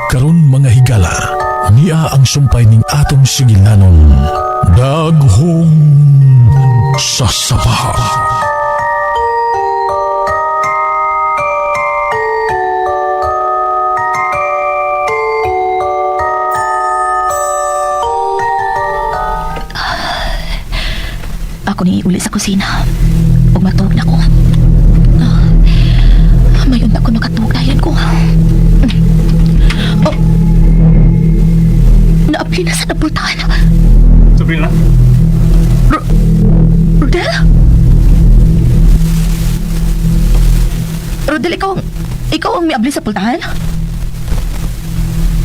Karon mga higala, niya ang sumpay ning atong sigilanon. Daghong sasapa. Ako ni uli sa kusina. Ug matulog na ko. Mayon ako nakatugayan ko. Oh. Naapli na sa napultahan. Sabrina? Rodel? Rodel, ikaw ang miabli sa pultahan?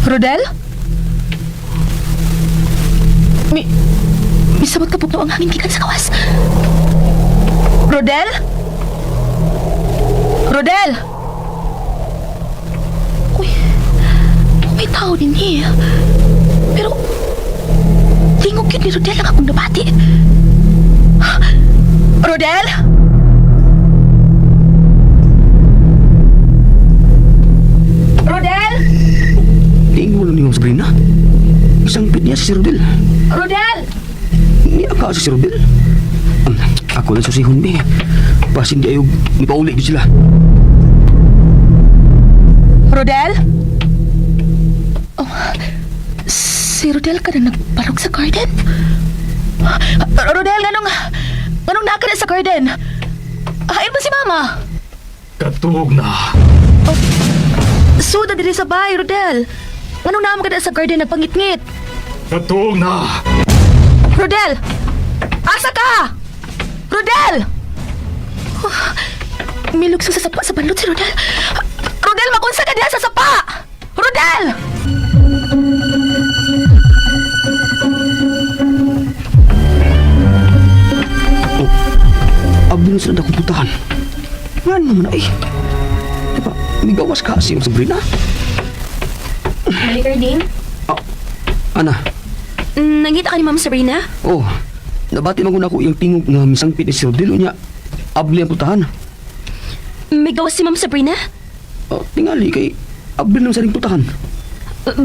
Rodel? Misabot ka pugno ang hangin gikan sa kawas. Rodel? Rodel! Uy, may tao din eh. Pero, tingog yun ni Rodel ang akong nabati. Rodel? Rodel? Tingin mo lang ni Ma'am Sabrina. Isang pit niya si Rodel. Rodel! Niya ka si Rodel. Ako lang susihon be. Pasin di ayog, ni pauli ko sila. Rodel? Oh, si Rodel ka na nagbalog sa garden? Rodel, anong naka na sa garden? Hain ba si Mama? Katug na. Suda diri sa bahay, Rodel. Anong naman ka na sa garden nagpangit-ngit? Katug na. Rodel! Asa ka? Rodel! Milugso sa sapa sa balot si Rodel. Rodel, makunsa ka diha sa sapa! Rodel! Abdul sila na kumpuntahan. Yan naman ay. Diba, may gawas ka si Ma'am Sabrina. Balik, Arding. Ana, Nagkita ka ni Ma'am Sabrina? oh, nabati maguna ko yung tingog na misang pit ni si Rodel. Niya, abli ang puntahan. May gawas si Ma'am Sabrina? Tingali kay abli ng saring puntahan.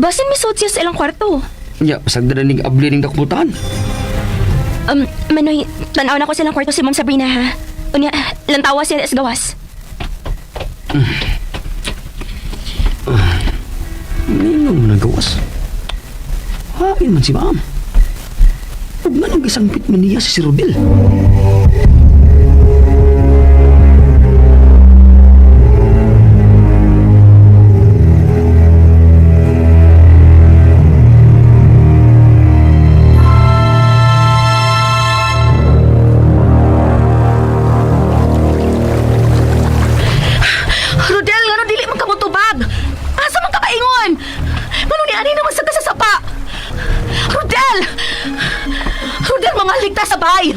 Basin may suot siya sa ilang kwarto. Niya, pasagda na ning abli ning kumpuntahan. Manoy, tanaw na ko silang kwarto si Ma'am Sabrina, ha? Unya, lantawa siya sa gawas. Ninong nagawas. Hain man si Ma'am. Huwag man ang gisangpit man niya si Rodel. Rodel, ngano dili man ka motubag? Asa man ka kaingon? Ngano ni ani naman sa sapa? Rodel! Rodel, mga ligtas sa bahay!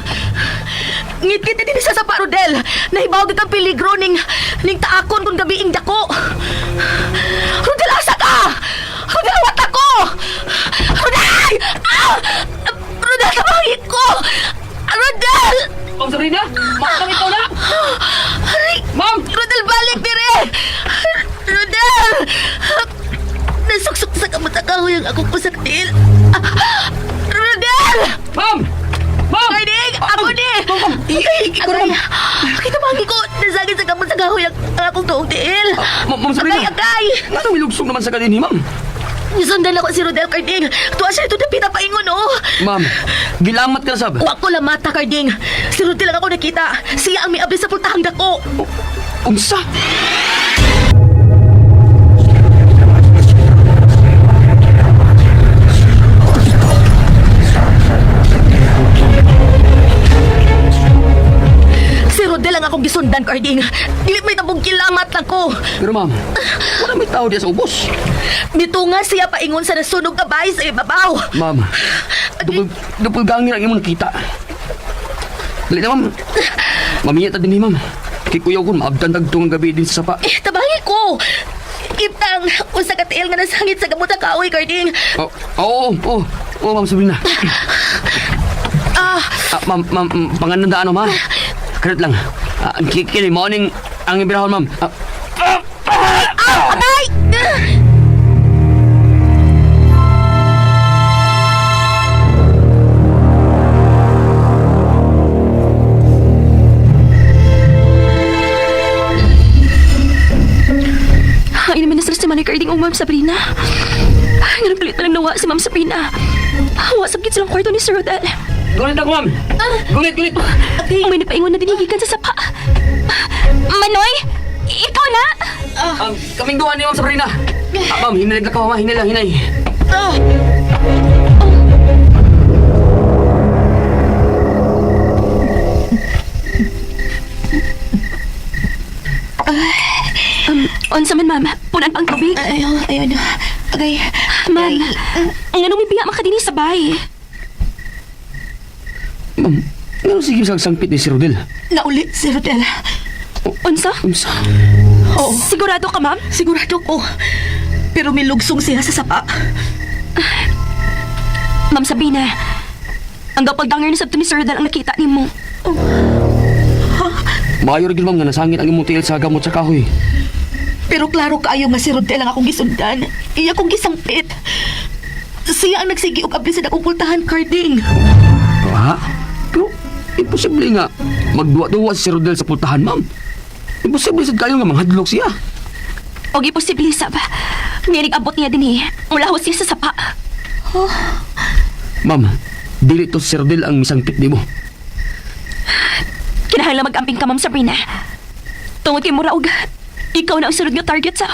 Ngit-ngit din sa sapa, Rodel! Nahibaw kang peligro ning taakon kung gabiing dako! Rodel, asa ka? Rodel, wat ako! Rodel! Ah! Rodel, tabangin ko! Rodel! Ma'am Sabrina, makakawit ko na! Ma'am! Rodel, balik dire! Rodel! Nasuksok sa kamatakaw yung akong kusaktil. Rodel! Ma'am! Ma'am! Kainig! Ako ni! Ikaw naman! Kita bangi ko! Nasagin sa kamatakaw yung akong tuong tiil. Ma'am Sabrina! Agay! Nga nang milugsog naman sa kanini, ma'am. Nisundan ako si Rodel, Karding. Tuwa siya ito na pinapaingon, oh! Ma'am, gilamat ka na sab. Huwag ko lang mata, Karding. Si Rodel lang ako nakita. Siya ang may abis sa pultahang dako. Unsa? Si Rodel ang akong gisundan, Karding. Dili may tabong kilamat lang ko. Pero ma'am, wala may tao diya sa ubos. Mitunga siya paingon sa nasunog na bahay sa ibabaw. Ma'am, dupol gangin ang imong nakita. Dali na, ma'am. Mamiyata din ni ma'am. Kay kuya ko, maabdan tagtong gabi din sa sapa. Tabangi ko. Iptang, usa ka tiil nga nasangit sa gamot na kaoy, Karding. Oo, ma'am Sabrina. Ma'am, panganandaan, ma'am. Kanat lang. Kini, morning ang ibirahon, ma'am. Ay! man ni Carding o Ma'am Sabrina. Nga nagpalit na lang nawa si Ma'am Sabrina. Hawa sabgit silang kwarto ni Sir Rodel. Gunit ako, ma'am. Gunit. May napaingon na dinigigan sa sapa. Manoy! Ikaw na! Kaming duha ni Ma'am Sabrina. Ma'am, hinalig na ka, ma'am. Hinay lang, hinay. Unsa man, ma'am? Punan pang tubig? Ayun. Okay. Ma'am, ang anong ibiya makadini sa bahay? Ma'am, ano sige sa sangpit ni si Rodel? Nauli si Rodel. Unsa? Unsa? Oo. Sigurado ka, ma'am? Sigurado ko. Pero may lugsong siya sa sapa. Ma'am Sabrina, ang gapagdanger ni Sabto ni Sir Rodel ang nakita ni mo. Maayo rin ma'am nga nasangit ang imong tiil sa gamot sa kahoy. Pero klaro kaayo nga si Rodel ang akong gisundan. Iya akong gisangpit. Siya ang nagsigi og abli sa dakong pultahan, Carding. Ha? Pero, imposible nga. Magduwa-duwa si Rodel sa pultahan, ma'am. Imposible sad kayo nga manghadlok siya. O giposible sa ba? Nga abot niya din mula ho siya sa sapa. Ma'am, dili to si Rodel ang misangpit ni mo. Kinahanglan mag-amping ka, Ma'am Sabrina. Tungod kay Muraog, ikaw na ang sunod nga target sa...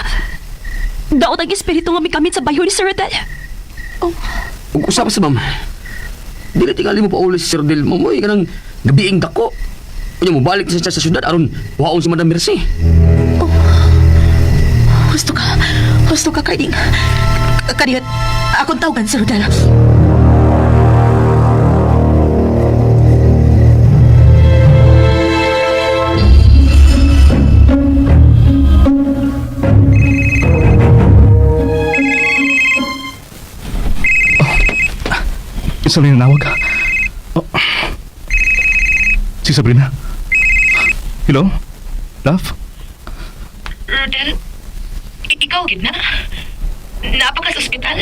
Daot ang espiritu nga may kamit sa bayo ni Sir Rodel. Kung usap sa ma'am, dili tingali mo pa ulit si Sir Rodel. Mamoy ka ng gabiing dako. Kanya mo balik sa syudad aron waon si Madam Mercy. Gusto ka, Carding. Kaniyot, akong tawagan si Rodel. Sabrina nawag. Oh. Si Sabrina. Hello? Love? Rodel, ikaw gid na? Naapa ka sa ospital?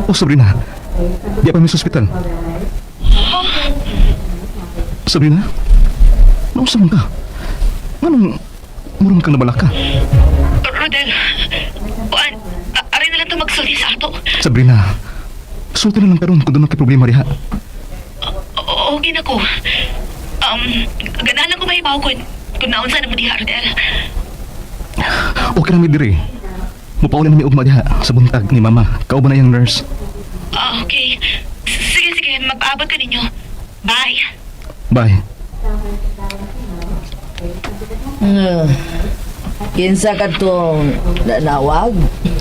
Oh, Sabrina. Di pa may sa ospital. Sabrina? Nausa man ka? Anong murang ka nabalak ka? Rodel, aray na lang ito magsulti sa ato. Sabrina, sulti na lang karon kung doon na kay problema diha. Okay na ko. Ganahan lang ko mahibaw kung naunsa na mo diha, Rodel. Okay na may diri. Mupaulan na may ugma diha sa buntag ni Mama. Kauban na yung nurse. Okay. Sige. Mag-aabot ka ninyo. Bye. Bye. Kinsa ka tong nanawag?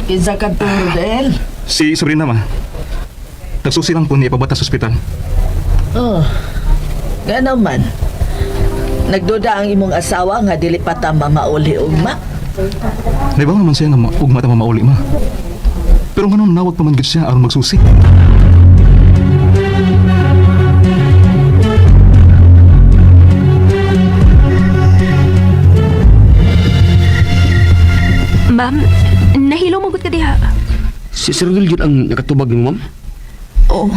Kinsa ka tong Rodel? Si Sabrina, ma. Nagsusi lang po niya ipabata sa ospital. Oh, nga naman. Nagduda ang imong asawa nga dili pa ta mamauli ugma. Naibaw naman siya nga ugma ta mamauli, ma. Pero nga nawag pa man gid siya aron magsusi. Ma'am, nahilo mo ka diha. Si Sir Rodel yun ang nakatubag ni mo, ma'am? Oo.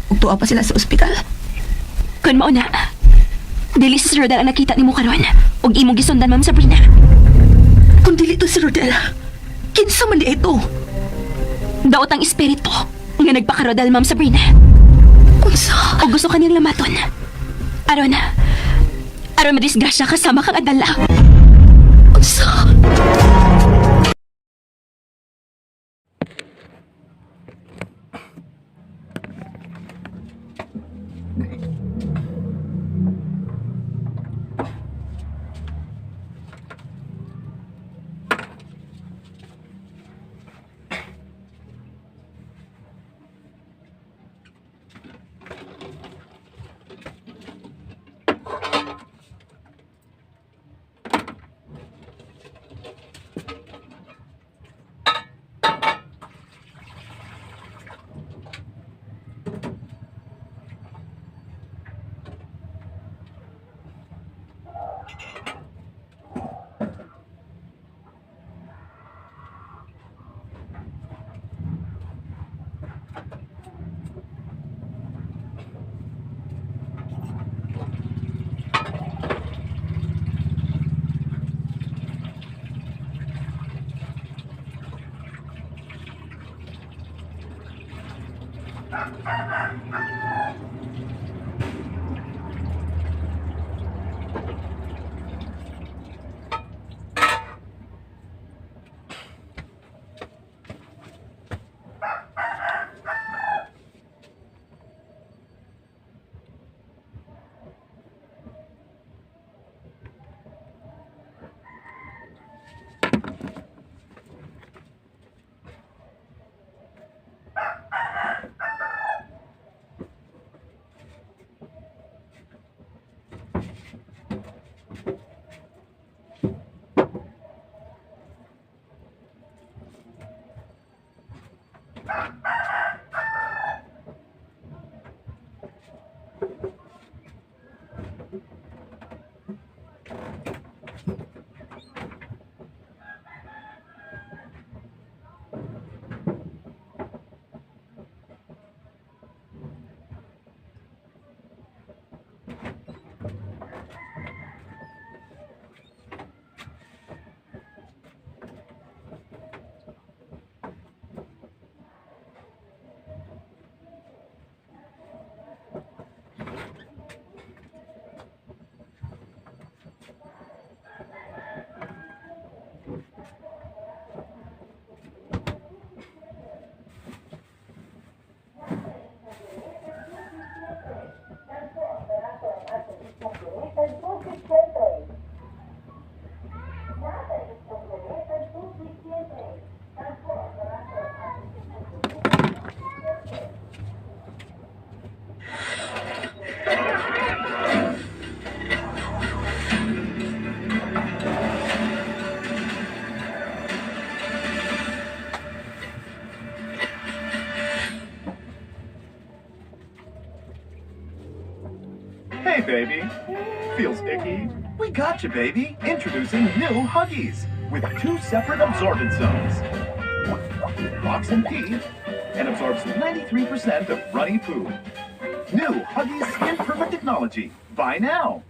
Ugtuwa pa sila sa ospital. Kun mao na. Dili si Sir Rodel ang nakita ni mo karon. Og imong gisundan, Ma'am Sabrina. Kung dili to si Rodel, kinsa man di ito? Daot ang espiritu nga nagpakarodal, Ma'am Sabrina. Unsa? O gusto ka niyang lamaton. Aron madisgrasya kasama kang adala. Unsa? Hey, baby. Feels icky? We got you, baby. Introducing new Huggies with 2 separate absorbent zones. Locks and pee and absorbs 93% of runny poo. New Huggies Skin Perfect Technology. Buy now.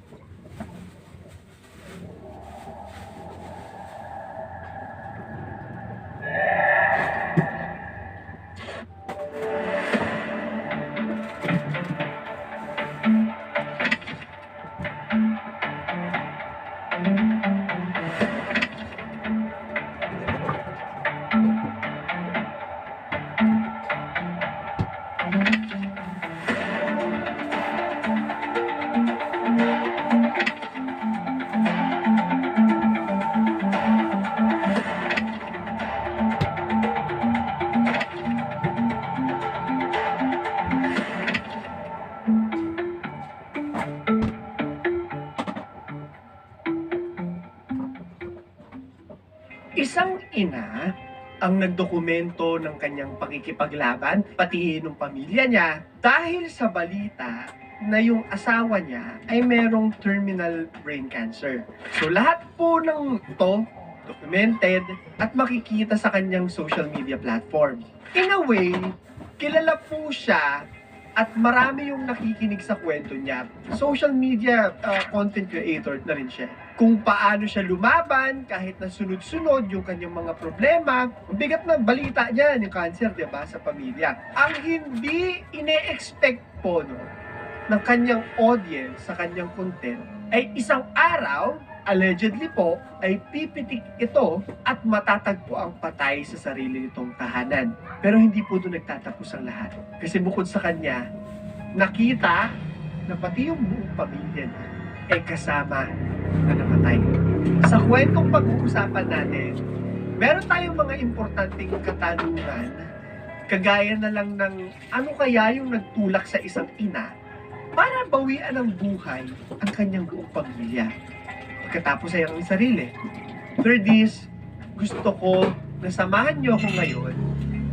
Isang ina ang nagdokumento ng kanyang pakikipaglaban, pati ng pamilya niya, dahil sa balita na yung asawa niya ay merong terminal brain cancer. So lahat po ng ito documented at makikita sa kanyang social media platform. In a way, kilala po siya at marami yung nakikinig sa kwento niya. Social media content creator na rin siya. Kung paano siya lumaban kahit na sunod-sunod yung kanyang mga problema. Bigat na balita niya yung cancer, diba, sa pamilya. Ang hindi ine-expect po ng kanyang audience sa kanyang content ay isang araw, allegedly po, ay pipitik ito at matatagpo ang patay sa sarili nitong tahanan. Pero hindi po doon nagtatapos ang lahat. Kasi bukod sa kanya, nakita na pati yung buong pamilya niya ay kasama na namatay. Sa kwentong pag-uusapan natin, meron tayong mga importanteng katanungan, kagaya na lang ng ano kaya yung nagtulak sa isang ina para bawian ng buhay ang kanyang buong pamilya. Pagkatapos ay ang sarili. Third is, gusto ko na samahan niyo ako ngayon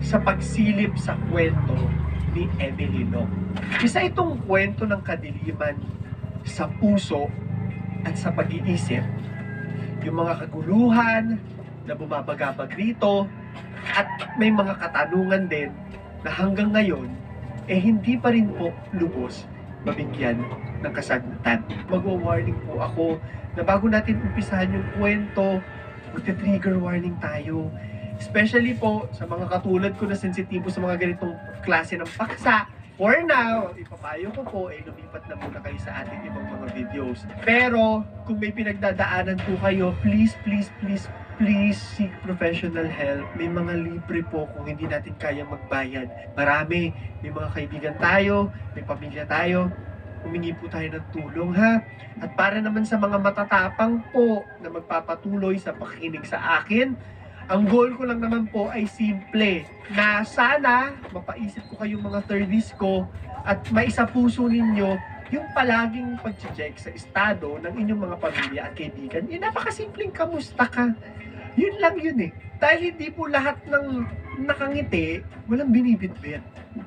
sa pagsilip sa kwento ni Emily Long. Isa itong kwento ng kadiliman sa puso at sa pag-iisip. Yung mga kaguluhan na bumabagabag rito at may mga katanungan din na hanggang ngayon hindi pa rin po lubos mabigyan ng kasagutan. Mag-warning po ako na bago natin umpisahan yung kwento, magte-trigger warning tayo. Especially po sa mga katulad ko na sensitibo sa mga ganitong klase ng paksa. For now, ipapayo ko po, lumipat na muna kayo sa ating ibang mga videos. Pero, kung may pinagdadaanan po kayo, please seek professional help. May mga libre po kung hindi natin kayang magbayad. Marami, may mga kaibigan tayo, may pamilya tayo. Humingi po tayo ng tulong, ha? At para naman sa mga matatapang po na magpapatuloy sa pakikinig sa akin, ang goal ko lang naman po ay simple, na sana mapaisip ko kayong mga 30s ko at maisapuso ninyo yung palaging pag-check sa estado ng inyong mga pamilya at kaibigan. Napakasimpleng kamusta ka. Yun lang yun eh. Dahil hindi po lahat ng nakangiti, walang binibitbit.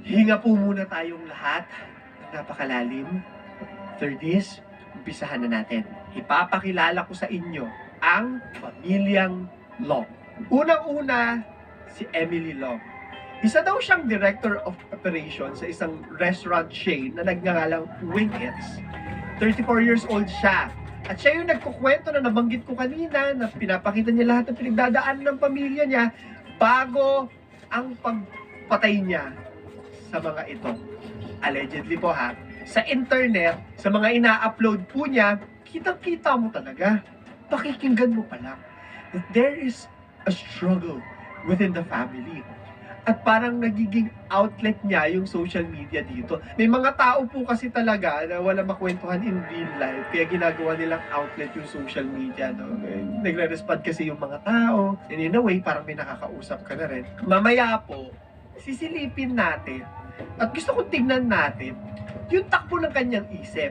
Hinga po muna tayong lahat ng napakalalim. 30s, umpisahan na natin. Ipapakilala ko sa inyo ang pamilyang Long. Unang-una, si Emily Long. Isa daw siyang director of operations sa isang restaurant chain na nagngangalang Wing It's. 34 years old siya. At siya yung nagkukwento na nabanggit ko kanina na pinapakita niya lahat ng pinagdadaan ng pamilya niya bago ang pagpatay niya sa mga ito. Allegedly po ha. Sa internet, sa mga ina-upload po niya, kitang-kita mo talaga. Pakikinggan mo pa lang. That there is a struggle within the family. At parang nagiging outlet niya yung social media dito. May mga tao po kasi talaga na wala makwentuhan in real life, kaya ginagawa nilang outlet yung social media. No? Nagre-respond kasi yung mga tao. And in a way, parang may nakakausap ka na rin. Mamaya po, sisilipin natin at gusto kong tignan natin yung takbo ng kanyang isip.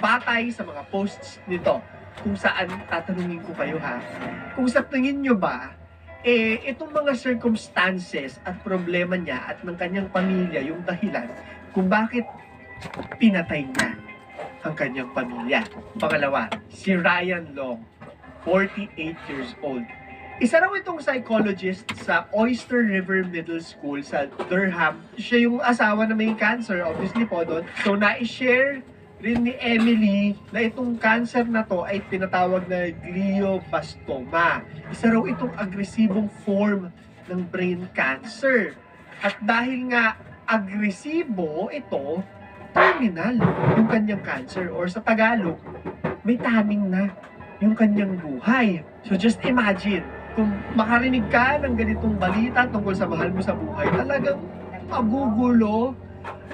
Batay sa mga posts nito. Kung saan tatanungin ko kayo ha, kung sa tingin nyo ba, itong mga circumstances at problema niya at ng kanyang pamilya yung dahilan kung bakit pinatay niya ang kanyang pamilya. Pangalawa, si Ryan Long, 48 years old. Isa raw itong psychologist sa Oyster River Middle School sa Durham. Siya yung asawa na may cancer, obviously po doon. So na-share rin ni Emily na itong cancer na to ay tinatawag na glioblastoma. Isa raw itong agresibong form ng brain cancer. At dahil nga agresibo ito, terminal yung kanyang cancer, or sa Tagalog, may taning na yung kanyang buhay. So just imagine, kung makarinig ka ng ganitong balita tungkol sa mahal mo sa buhay, talagang magugulo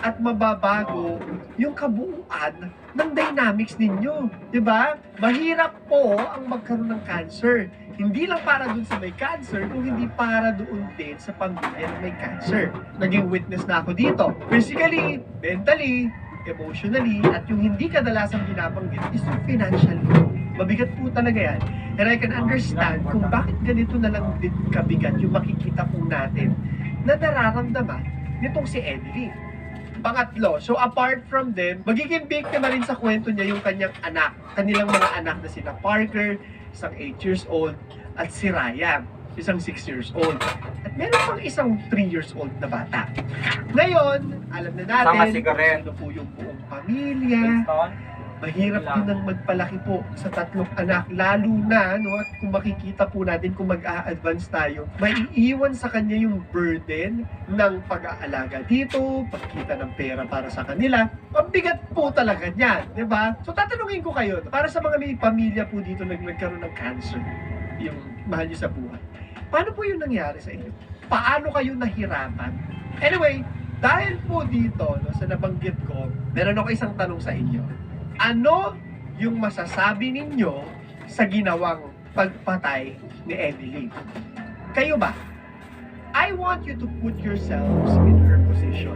at mababago yung kabuuan ng dynamics ninyo. Diba? Mahirap po ang magkaroon ng cancer. Hindi lang para dun sa may cancer, kung hindi para doon din sa pamilya na may cancer. Naging witness na ako dito. Physically, mentally, emotionally, at yung hindi kadalasang binabanggit is yung financially. Mabigat po talaga yan. And I can understand kung bakit ganito na lang din kabigat yung makikita po natin na nararamdaman nitong si Emily. Pangatlo, so apart from them, magiging biktima rin sa kwento niya yung kanyang anak. Kanilang mga anak na sina Parker, isang 8 years old, at si Ryan, isang 6 years old. At meron pang isang 3 years old na bata. Ngayon, alam na natin kung sino po yung buong pamilya. Mahirap din ang magpalaki po sa tatlong anak, lalo na, no, at kung makikita po natin kung mag-a-advance tayo, may iiwan sa kanya yung burden ng pag-aalaga dito, pagkita ng pera para sa kanila. Mabigat po talaga niyan, di ba? So tatanungin ko kayo, para sa mga may pamilya po dito na nagkaroon ng cancer, yung mahal niyo sa buhay, paano po yung nangyari sa inyo? Paano kayo nahirapan? Anyway, dahil po dito, no, sa nabanggit ko, meron ako isang tanong sa inyo. Ano yung masasabi ninyo sa ginawang pagpatay ni Emily? Kayo ba? I want you to put yourselves in her position.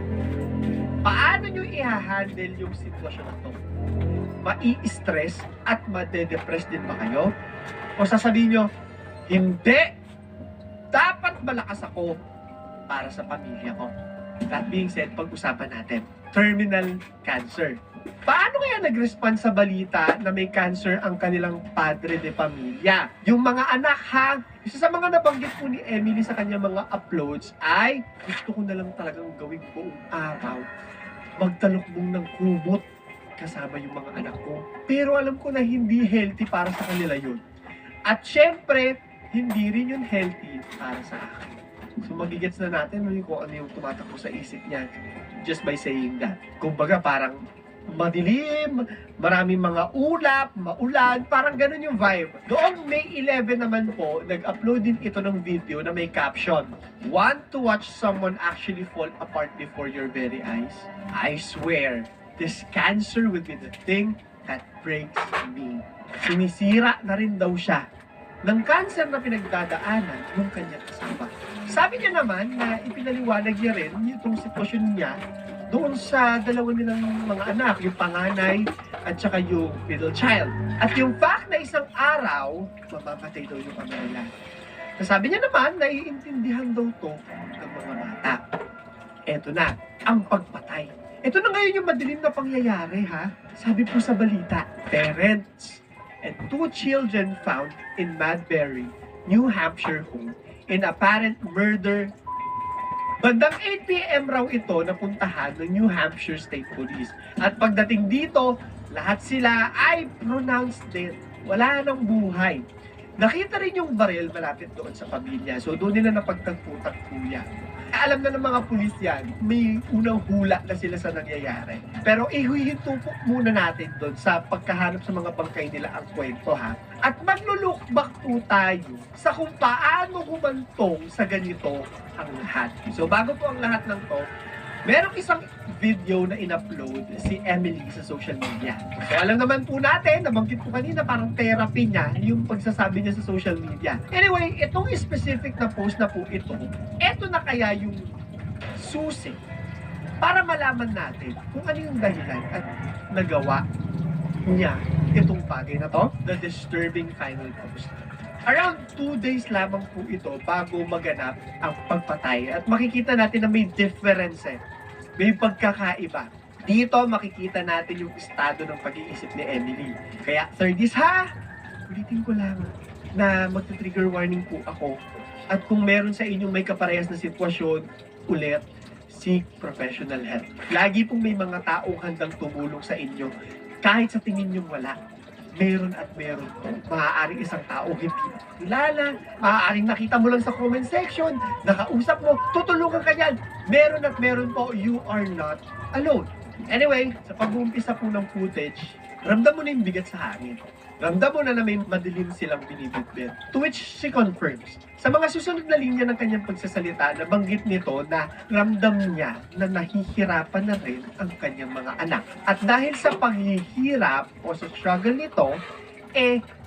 Paano nyo i-handle yung sitwasyon na to? Mai-stress at made-depress din ba kayo? O sasabihin nyo, hindi! Dapat malakas ako para sa pamilya ko. That being said, pag-usapan natin, terminal cancer. Paano kaya nag-respond sa balita na may cancer ang kanilang padre de pamilya? Yung mga anak ha, isa sa mga nabanggit po ni Emily sa kanyang mga uploads ay gusto ko na lang talagang gawing buong araw. Magtalukbong ng kumot kasama yung mga anak ko. Pero alam ko na hindi healthy para sa kanila yun. At syempre, hindi rin yun healthy para sa akin. So magigets na natin kung ano yung tumatakbo sa isip niya just by saying that. Kumbaga parang madilim, maraming mga ulap, maulan, parang ganun yung vibe. Noong May 11 naman po, nag-upload din ito ng video na may caption, "Want to watch someone actually fall apart before your very eyes? I swear, this cancer will be the thing that breaks me." Sinisira na rin daw siya ng cancer na pinagdadaanan ng kanyang asawa. Sabi niya naman na ipinaliwanag niya rin itong sitwasyon niya doon sa dalawa nilang mga anak, yung panganay at saka yung middle child. At yung fact na isang araw, mamamatay daw yung ama nila. Sabi niya naman, naiintindihan daw to ng mga bata. Eto na, ang pagpatay. Ito na ngayon yung madilim na pangyayari, ha? Sabi po sa balita, parents and 2 children found in Madbury, New Hampshire home in apparent murder. Bandang 8 p.m. raw ito napuntahan ng New Hampshire State Police. At pagdating dito, lahat sila ay pronounced dead. Wala nang buhay. Nakita rin yung baril malapit doon sa pamilya. So doon nila napagtagpo-tagpo yan. Alam na ng mga pulis yan, may unang hula na sila sa nangyayari. Pero ihuhinto po muna natin doon sa pagkahanap sa mga bangkay nila ang kwento, ha? At maglo-look back po tayo sa kung paano humantong sa ganito ang lahat. So bago po ang lahat ng to, merong isang video na in-upload si Emily sa social media. So alam naman po natin, nabanggit ko kanina, parang therapy niya yung pagsasabi niya sa social media. Anyway, itong specific na post na po ito na kaya yung susi para malaman natin kung ano yung dahilan at nagawa niya itong bagay na to, the disturbing final post. Around 2 days lamang po ito bago maganap ang pagpatay at makikita natin na may difference may pagkakaiba. Dito makikita natin yung estado ng pag-iisip ni Emily. Kaya 30s ha, ulitin ko lang na magta-trigger warning po ako. At kung meron sa inyong may kaparehas na sitwasyon, ulit, seek professional help. Lagi pong may mga taong handang tumulong sa inyo kahit sa tingin nyo wala. Meron at meron po. Maaaring isang tao hindi kilala, maaaring nakita mo lang sa comment section, nakausap mo, tutulungan ka niyan. Meron at meron po, you are not alone. Anyway, sa pag-uumpisa po ng footage, ramdam mo na yung bigat sa hangin. Ramdam mo na may madilim silang binibitbit. To which she confirms. Sa mga susunod na linya ng kanyang pagsasalita, nabanggit nito na ramdam niya na nahihirapan na rin ang kanyang mga anak. At dahil sa paghihirap o sa struggle nito,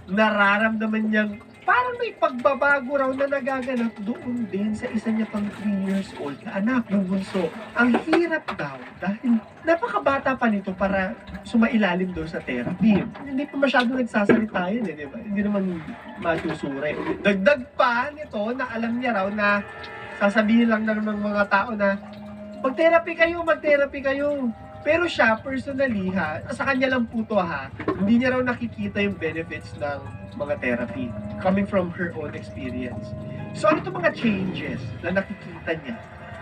nararamdaman niyang parang may pagbabago raw na nagaganap doon din sa isa niya pang 3 years old na anak, yung bunso. Ang hirap daw dahil napakabata pa nito para sumailalim doon sa therapy. Hindi pa masyado nagsasalita yun di ba? Hindi naman matusure. Dagdag pa nito na alam niya raw na sasabihin lang ng mga tao na mag-therapy kayo. Pero siya, personally ha, sa kanya lang po to ha, hindi niya raw nakikita yung benefits ng mga therapy coming from her own experience. So ano itong mga changes na nakikita niya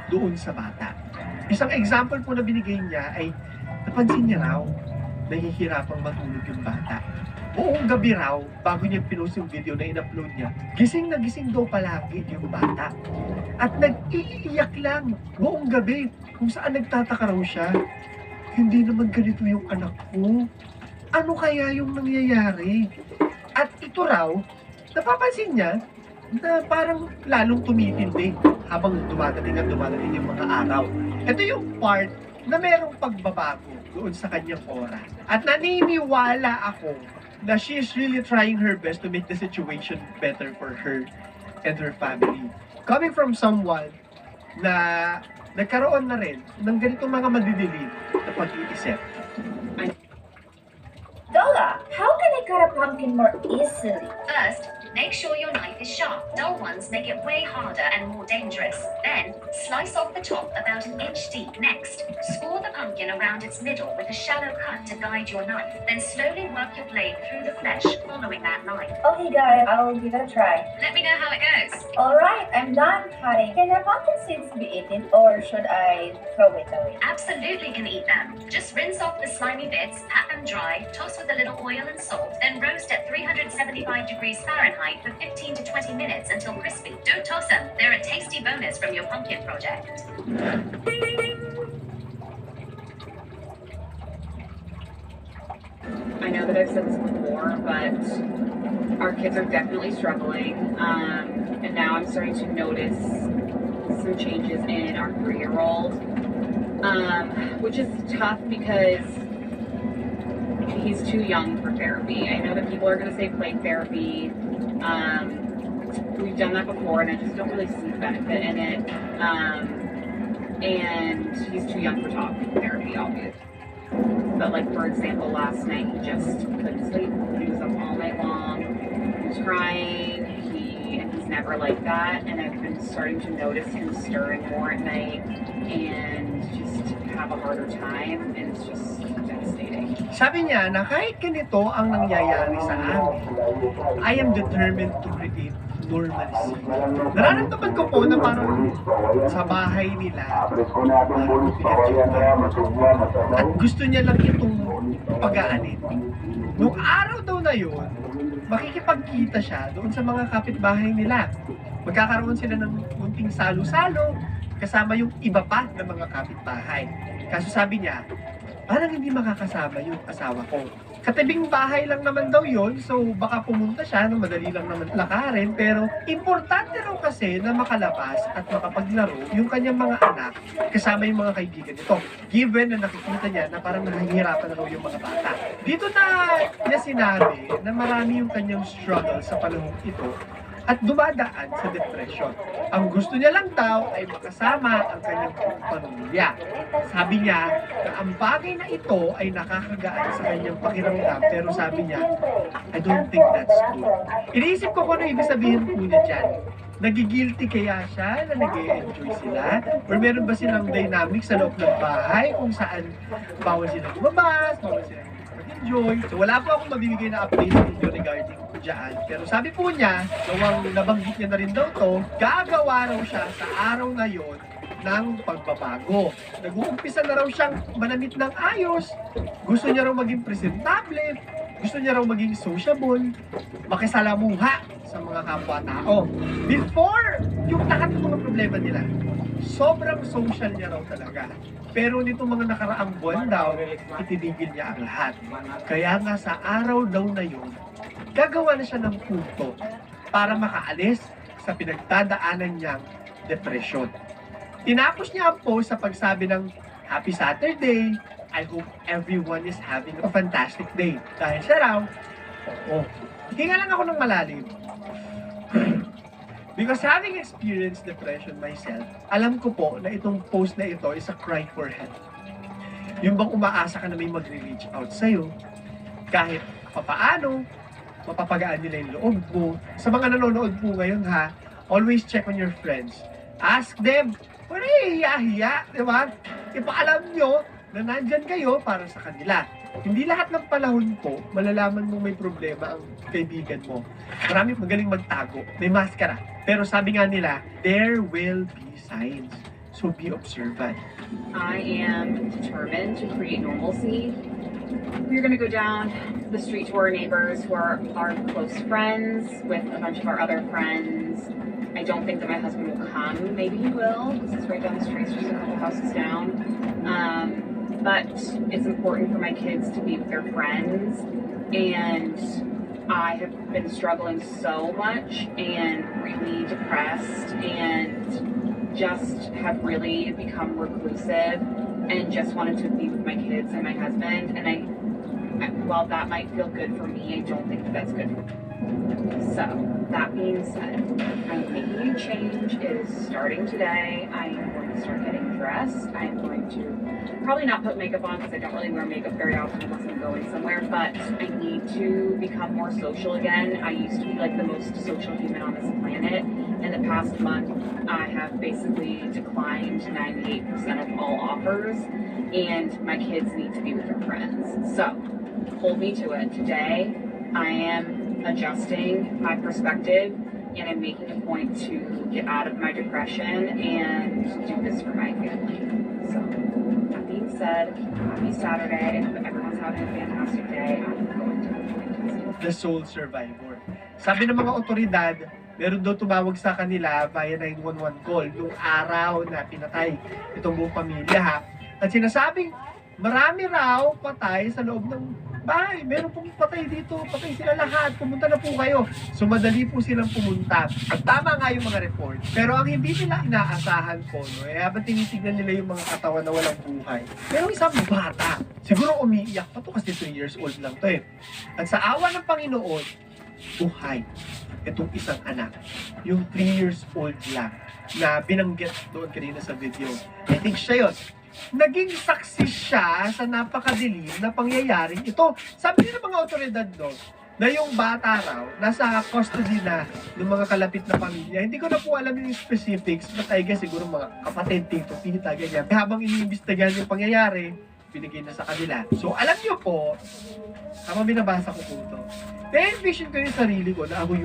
doon sa bata? Isang example po na binigay niya ay napansin niya raw nahihirapang matulog yung bata. Buong gabi raw, bago niya pinost yung video na in-upload niya, gising na gising daw palagi yung bata. At nag-iiyak lang buong gabi kung saan nagtataka raw siya. Hindi naman ganito yung anak ko. Ano kaya yung nangyayari? At ito raw, napapansin niya na parang lalong tumitindi habang dumadating yung mga araw. Ito yung part na merong pagbabago doon sa kanyang oras. At naniniwala ako na she is really trying her best to make the situation better for her and her family. Coming from someone na nagkaroon na rin ng ganitong mga madidilim na pag-iisip. Dola, how can I cut a pumpkin more easily? First, make sure your knife is sharp. Dull ones make it way harder and more dangerous. Then, slice off the top about 1 inch deep. Next, score the pumpkin around its middle with a shallow cut to guide your knife. Then slowly work your blade through the flesh, following that line. Okay guys, I will give it a try. Let me know how it goes. Alright, I'm done cutting. Can the pumpkin seeds be eaten or should I throw it away? Absolutely can eat them. Just rinse off the slimy bits, pat them dry, toss with a little oil and salt, then roast at 375 degrees Fahrenheit light for 15 to 20 minutes until crispy. Don't toss them. They're a tasty bonus from your pumpkin project. I know that I've said this before, but our kids are definitely struggling. And now I'm starting to notice some changes in our 3-year-old, which is tough because he's too young for therapy. I know that people are going to say play therapy. We've done that before, and I just don't really see the benefit in it. And he's too young for talk therapy, obviously. But like, for example, last night he just couldn't sleep. He was up all night long. He was crying. He's never like that. And I've been starting to notice him stirring more at night and just have a harder time. And it's just devastating. Sabi niya na kahit ganito ang nangyayari sa amin, I am determined to create normalcy. Nararamdaman ko po na parang sa bahay nila, at gusto niya lang itong pag-aanin. Nung araw daw na yun, makikipagkita siya doon sa mga kapitbahay nila. Magkakaroon sila ng munting salo-salo kasama yung iba pa ng mga kapitbahay. Kaso sabi niya, parang hindi makakasama yung asawa ko. Katabing bahay lang naman daw yon, so baka pumunta siya, no, madali lang naman lakarin, pero importante raw kasi na makalabas at makapaglaro yung kanyang mga anak kasama yung mga kaibigan nito. Given na nakikita niya na parang nahihirapan na raw yung mga bata. Dito na niya sinabi na marami yung kanyang struggle sa panahon ito at dumadaan sa depression. Ang gusto niya lang daw ay makasama ang kanyang pamilya. Sabi niya na ang bagay na ito ay nakakagaan sa kanyang pakiramdam, pero sabi niya, I don't think that's good. Iniisip ko kung ano ibig sabihin po niya dyan. Nagigilty kaya siya na nag-e-enjoy sila? Or meron ba silang dynamic sa loob ng bahay kung saan bawal silang lumabas, bawal silang mag-enjoy? So wala po akong mabibigay na update sa inyo regarding dyan. Pero sabi po niya, gawang nabanggit niya na rin daw to, gagawa raw siya sa araw na yon ng pagbabago. Nag-uumpisa na raw siyang manamit ng ayos, gusto niya raw maging presentable, gusto niya raw maging sociable, makisalamuha sa mga kapwa-tao. Before yung lahat ng mga problema nila, sobrang social niya raw talaga. Pero nito mga nakaraang buwan daw, itinigil niya ang lahat. Kaya nga sa araw daw na yun, gagawa na siya ng punto para makaalis sa pinagdadaanan niyang depression. Tinapos niya ang post sa pagsabi ng Happy Saturday, I hope everyone is having a fantastic day. Dahil siya raw, oo. Hinga lang ako ng malalim. Because having experienced depression myself, alam ko po na itong post na ito is a cry for help. Yung bang umaasa ka na may magre-reach out sa'yo, kahit papaano, mapapagaan nila yung loob mo. Sa mga nanonood po ngayon ha, always check on your friends. Ask them, wala hiya-hiya, di ba? Ipaalam nyo na nandyan kayo para sa kanila. Hindi lahat ng panahon po, malalaman mo may problema ang kaibigan mo. Marami magaling magtago, may maskara. Pero sabi nga nila, there will be signs. So be observant. I am determined to create normalcy. We're going to go down the street to our neighbors who are our close friends with a bunch of our other friends. I don't think that my husband will come. Maybe he will, because it's right down the street, it's just a couple houses down. But it's important for my kids to be with their friends. And I have been struggling so much and really depressed and just have really become reclusive and just wanted to be with my kids and my husband. And while that might feel good for me, I don't think that that's good for me. So, that being said, I'm making a change. It is starting today. I am going to start getting dressed. I'm going to probably not put makeup on because I don't really wear makeup very often unless I'm going somewhere, but I need to become more social again. I used to be like the most social human on this planet. In the past month, I have basically declined 98% of all offers, and my kids need to be with their friends. So, hold me to it. Today, I am adjusting my perspective, and I'm making a point to get out of my depression and do this for my family. So, that being said, happy Saturday. I hope everyone's having a fantastic day. I'm going to the sole survivor. Sabi ng mga otoridad, meron daw tumawag sa kanila via 911 call nung araw na pinatay itong buong pamilya ha. At sinasabing marami raw patay sa loob ng bahay. Meron pong patay dito, patay sila lahat. Pumunta na po kayo. So madali po silang pumunta. At tama nga yung mga report. Pero ang hindi nila inaasahan po, no, habang tinitignan nila yung mga katawan na walang buhay, merong isang bata. Siguro umiiyak pa to kasi 3 years old lang to eh. At sa awa ng Panginoon, buhay itong isang anak. Yung 3 years old lang na binanggit doon kanina sa video. I think siya yun. Naging saksi siya sa napakadilim na pangyayaring ito. Sabi ng mga otoridad doon na yung bata raw nasa custody na ng mga kalapit na pamilya. Hindi ko na po alam yung specifics, but I guess siguro mga kapatid, tito, tita, ganyan. Habang iniimbestigahan yung pangyayari, binigay na sa kanila. So alam niyo po, habang binabasa ko po ito, na-envision ko yung sarili ko na ako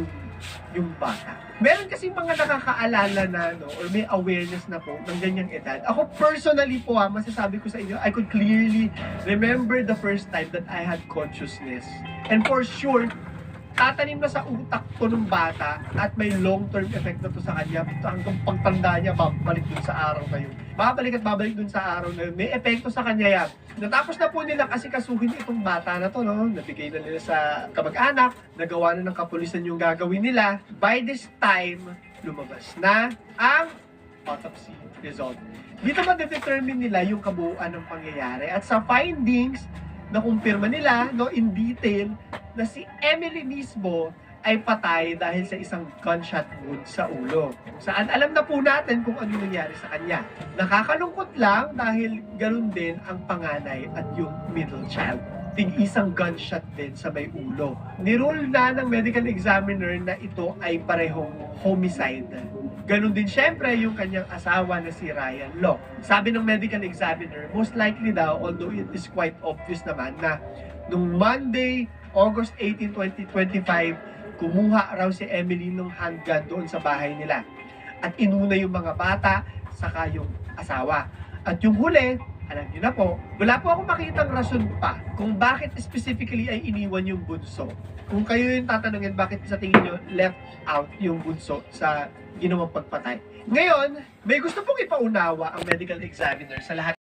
yung bata. Meron kasi mga nakakaalala na, no, or may awareness na po ng ganyang edad. Ako personally po masasabi ko sa inyo, I could clearly remember the first time that I had consciousness. And for sure, tatanim na sa utak ko ng bata at may long-term effect na to sa kanya. Hanggang pagtanda niya, babalik dun sa araw na yun. Babalik at babalik dun sa araw na yun. May epekto sa kanya yan. Natapos na po nila kasi kasuhin itong bata na to, no? Nabigay na nila sa kamag-anak, nagawa na ng kapulisan yung gagawin nila. By this time, lumabas na ang autopsy result. Dito ma-determine nila yung kabuuan ng pangyayari. At sa findings, nakumpirma nila, no, in detail, na si Emily mismo ay patay dahil sa isang gunshot wound sa ulo. Saan alam na po natin kung ano nangyari sa kanya. Nakakalungkot lang dahil ganun din ang panganay at yung middle child. Tig-isang gunshot din sa may ulo. Nirule na ng medical examiner na ito ay parehong homicide. Ganun din syempre yung kanyang asawa na si Ryan Lock. Sabi ng medical examiner, most likely daw, although it is quite obvious naman na nung Monday, August 18, 2025, kumuha raw si Emily ng handgun doon sa bahay nila. At inuna yung mga bata, saka yung asawa. At yung huli, alam niyo na po, wala po akong makitang rason pa kung bakit specifically ay iniwan yung bunso. Kung kayo yung tatanungin bakit sa tingin nyo left out yung bunso sa ginawang pagpatay. Ngayon, may gusto pong ipaunawa ang medical examiner sa lahat